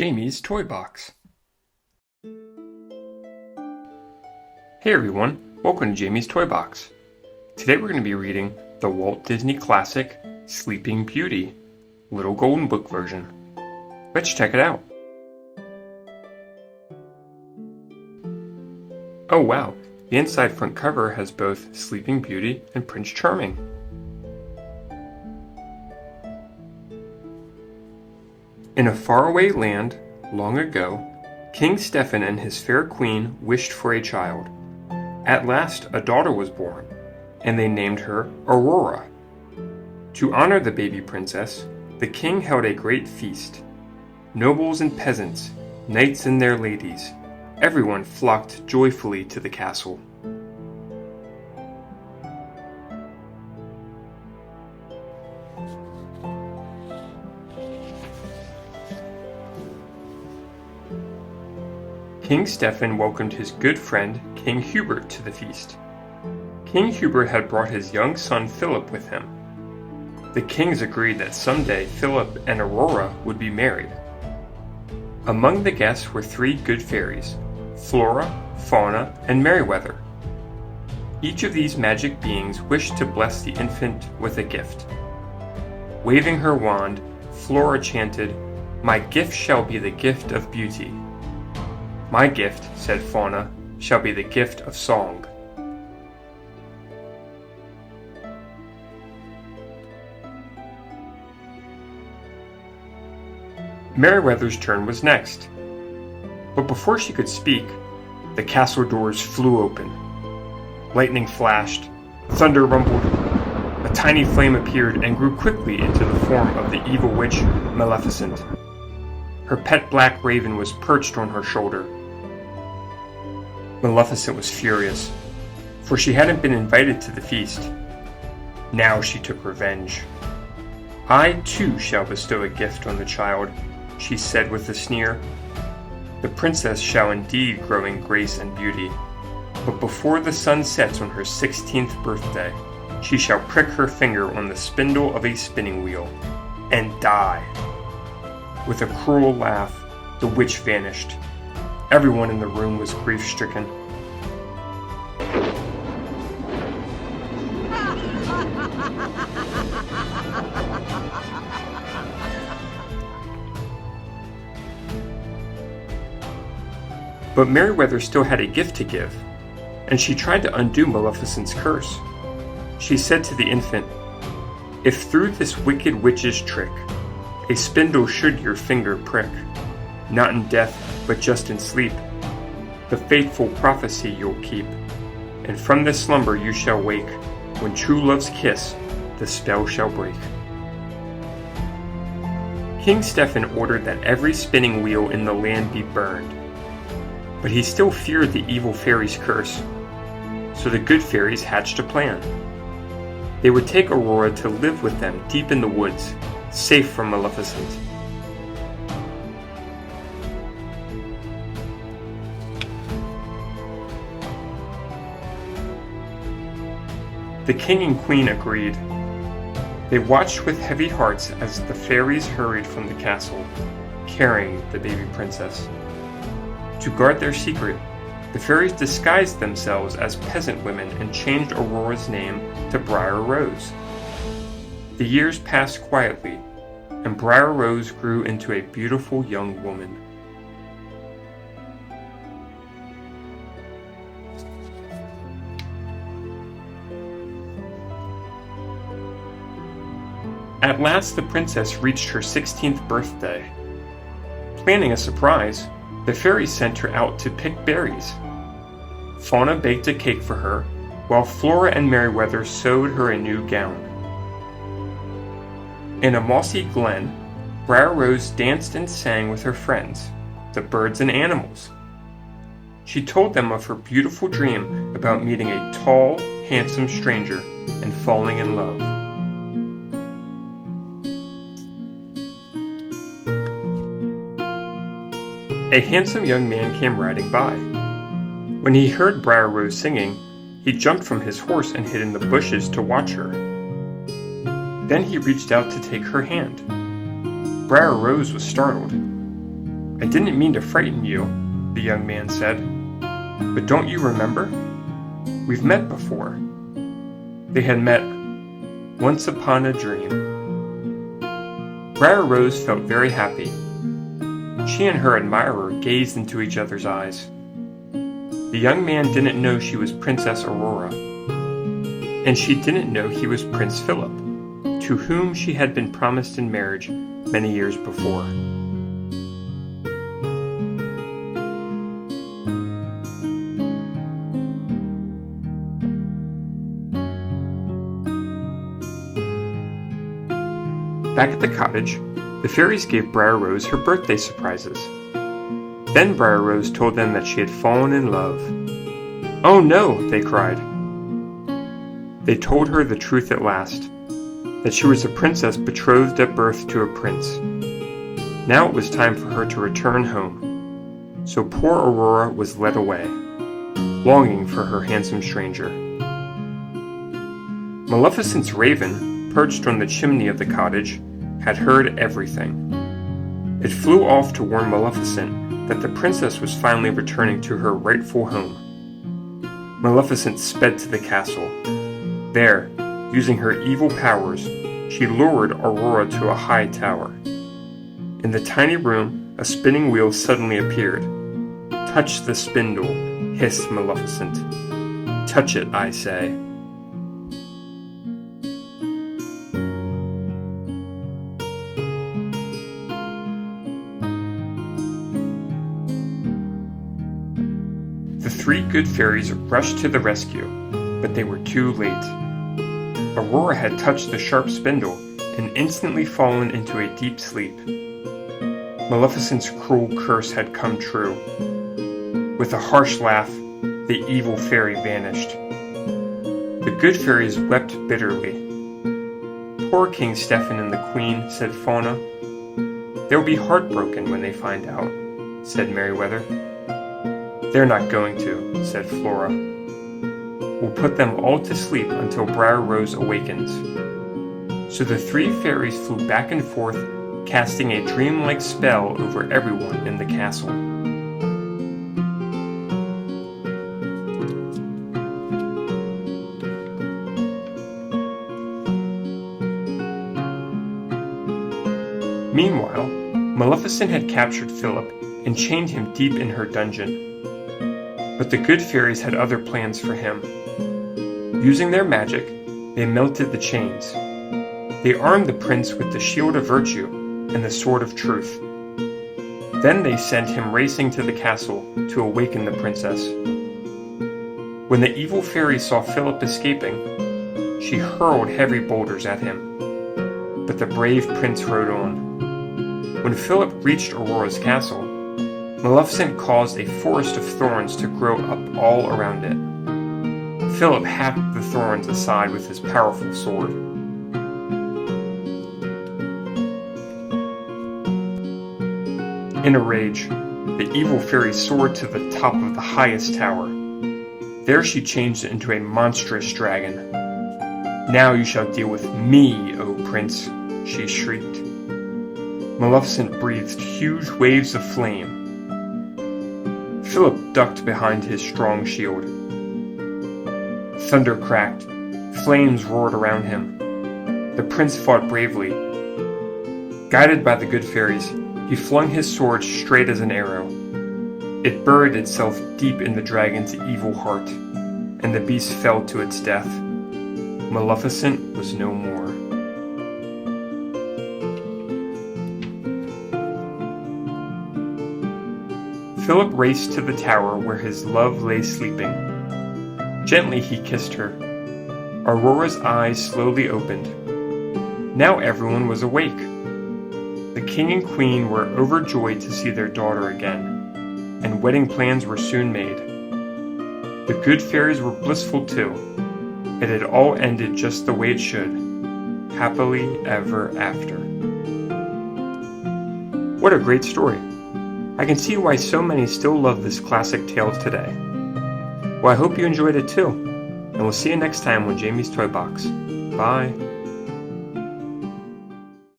Jamie's Toybox. Hey everyone, welcome to Jamie's Toybox. Today we're going to be reading the Walt Disney classic Sleeping Beauty, Little Golden Book version. Let's check it out. Oh wow, the inside front cover has both Sleeping Beauty and Prince Charming. In a faraway land, long ago, King Stephen and his fair queen wished for a child. At last a daughter was born, and they named her Aurora. To honor the baby princess, the king held a great feast. Nobles and peasants, knights and their ladies, everyone flocked joyfully to the castle. King Stephen welcomed his good friend King Hubert to the feast. King Hubert had brought his young son Philip with him. The kings agreed that someday Philip and Aurora would be married. Among the guests were three good fairies, Flora, Fauna, and Merryweather. Each of these magic beings wished to bless the infant with a gift. Waving her wand, Flora chanted, "My gift shall be the gift of beauty. My gift," said Fauna, "shall be the gift of song." Merryweather's turn was next. But before she could speak, the castle doors flew open. Lightning flashed, thunder rumbled, a tiny flame appeared and grew quickly into the form of the evil witch Maleficent. Her pet black raven was perched on her shoulder. Maleficent was furious, for she hadn't been invited to the feast. Now she took revenge. "I too shall bestow a gift on the child," she said with a sneer. "The princess shall indeed grow in grace and beauty, but before the sun sets on her 16th birthday, she shall prick her finger on the spindle of a spinning wheel and die." With a cruel laugh, the witch vanished. Everyone in the room was grief-stricken. But Merryweather still had a gift to give, and she tried to undo Maleficent's curse. She said to the infant, "If through this wicked witch's trick, a spindle should your finger prick, not in death, but just in sleep, the faithful prophecy you'll keep, and from this slumber you shall wake, when true love's kiss the spell shall break." King Stephen ordered that every spinning wheel in the land be burned, but he still feared the evil fairy's curse, so the good fairies hatched a plan. They would take Aurora to live with them deep in the woods, safe from Maleficent. The king and queen agreed. They watched with heavy hearts as the fairies hurried from the castle, carrying the baby princess. To guard their secret, the fairies disguised themselves as peasant women and changed Aurora's name to Briar Rose. The years passed quietly, and Briar Rose grew into a beautiful young woman. At last the princess reached her 16th birthday. Planning a surprise, the fairies sent her out to pick berries. Fauna baked a cake for her, while Flora and Merryweather sewed her a new gown. In a mossy glen, Briar Rose danced and sang with her friends, the birds and animals. She told them of her beautiful dream about meeting a tall, handsome stranger and falling in love. A handsome young man came riding by. When he heard Briar Rose singing, he jumped from his horse and hid in the bushes to watch her. Then he reached out to take her hand. Briar Rose was startled. "I didn't mean to frighten you," the young man said. "But don't you remember? We've met before." They had met once upon a dream. Briar Rose felt very happy. She and her admirer gazed into each other's eyes. The young man didn't know she was Princess Aurora, and she didn't know he was Prince Philip, to whom she had been promised in marriage many years before. Back at the cottage, the fairies gave Briar Rose her birthday surprises. Then Briar Rose told them that she had fallen in love. "Oh no!" they cried. They told her the truth at last, that she was a princess betrothed at birth to a prince. Now it was time for her to return home, so poor Aurora was led away, longing for her handsome stranger. Maleficent's raven, perched on the chimney of the cottage, had heard everything. It flew off to warn Maleficent that the princess was finally returning to her rightful home. Maleficent sped to the castle. There, using her evil powers, she lured Aurora to a high tower. In the tiny room, a spinning wheel suddenly appeared. "Touch the spindle," hissed Maleficent. "Touch it, I say." The three good fairies rushed to the rescue, but they were too late. Aurora had touched the sharp spindle and instantly fallen into a deep sleep. Maleficent's cruel curse had come true. With a harsh laugh, the evil fairy vanished. The good fairies wept bitterly. "Poor King Stephen and the Queen," said Fauna. "They'll be heartbroken when they find out," said Merryweather. "They're not going to," said Flora. "We'll put them all to sleep until Briar Rose awakens." So the three fairies flew back and forth, casting a dreamlike spell over everyone in the castle. Meanwhile, Maleficent had captured Philip and chained him deep in her dungeon. But the good fairies had other plans for him. Using their magic, they melted the chains. They armed the prince with the shield of virtue and the sword of truth. Then they sent him racing to the castle to awaken the princess. When the evil fairy saw Philip escaping, she hurled heavy boulders at him. But the brave prince rode on. When Philip reached Aurora's castle, Maleficent caused a forest of thorns to grow up all around it. Philip hacked the thorns aside with his powerful sword. In a rage, the evil fairy soared to the top of the highest tower. There she changed it into a monstrous dragon. "Now you shall deal with me, O prince," she shrieked. Maleficent breathed huge waves of flame. Philip ducked behind his strong shield. Thunder cracked. Flames roared around him. The prince fought bravely. Guided by the good fairies, he flung his sword straight as an arrow. It buried itself deep in the dragon's evil heart, and the beast fell to its death. Maleficent was no more. Philip raced to the tower where his love lay sleeping. Gently he kissed her. Aurora's eyes slowly opened. Now everyone was awake. The king and queen were overjoyed to see their daughter again, and wedding plans were soon made. The good fairies were blissful too. It had all ended just the way it should, happily ever after. What a great story! I can see why so many still love this classic tale today. Well, I hope you enjoyed it too, and we'll see you next time on Jamie's Toy Box. Bye!